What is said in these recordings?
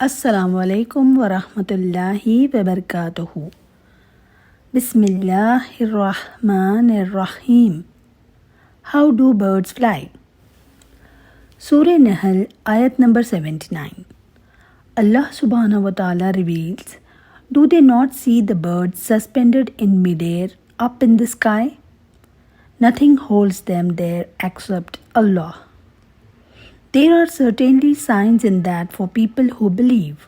Assalamu alaikum wa rahmatullahi wa barakatuhu. Bismillahir Rahmanir Rahim. How do birds fly? Surah Nahl, ayat number 79. Allah subhanahu wa ta'ala reveals, do they not see the birds suspended in midair up in the sky? Nothing holds them there except Allah. There are certainly signs in that for people who believe.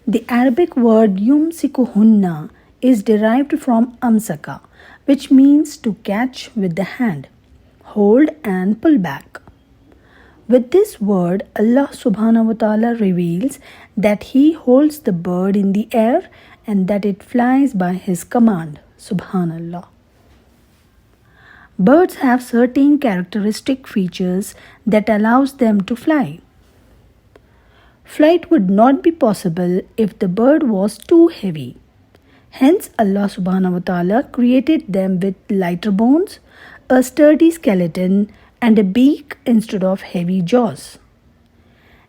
The Arabic word yumsikuhunna is derived from amsaka, which means to catch with the hand, hold and pull back. With this word, Allah subhanahu wa ta'ala reveals that He holds the bird in the air and that it flies by His command. Subhanallah. Birds have certain characteristic features that allows them to fly. Flight would not be possible if the bird was too heavy. Hence Allah subhanahu wa ta'ala created them with lighter bones, a sturdy skeleton and a beak instead of heavy jaws.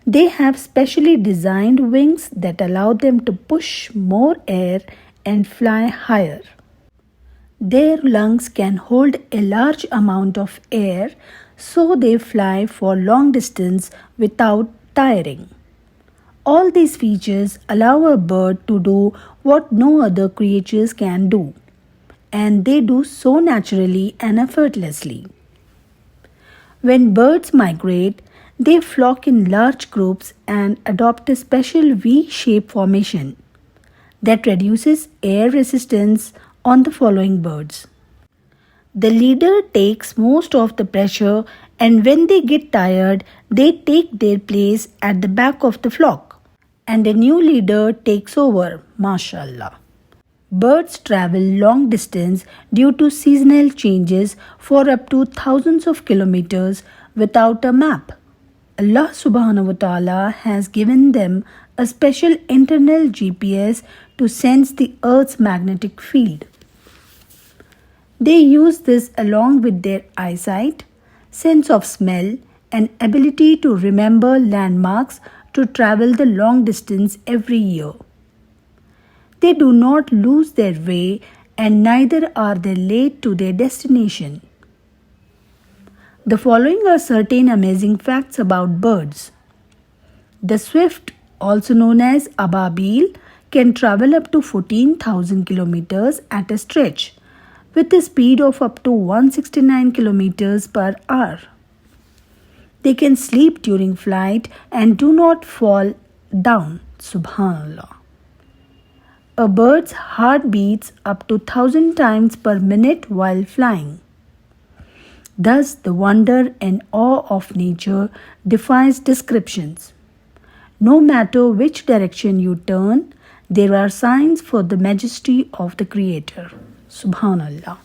They have specially designed wings that allow them to push more air and fly higher. Their lungs can hold a large amount of air, so they fly for long distance without tiring. All these features allow a bird to do what no other creatures can do, and they do so naturally and effortlessly. When birds migrate, they flock in large groups and adopt a special V-shaped formation that reduces air resistance on the following birds. The leader takes most of the pressure, and when they get tired, they take their place at the back of the flock and a new leader takes over. MashaAllah. Birds travel long distance due to seasonal changes for up to thousands of kilometers without a map. Allah subhanahu wa ta'ala has given them a special internal GPS to sense the Earth's magnetic field. They use this along with their eyesight, sense of smell, and ability to remember landmarks to travel the long distance every year. They do not lose their way and neither are they late to their destination. The following are certain amazing facts about birds. The swift, also known as ababil, can travel up to 14,000 kilometers at a stretch, with a speed of up to 169 kilometers per hour. They can sleep during flight and do not fall down. Subhanallah. A bird's heart beats up to 1,000 times per minute while flying. Thus, the wonder and awe of nature defies descriptions. No matter which direction you turn, there are signs for the majesty of the Creator. Subhanallah.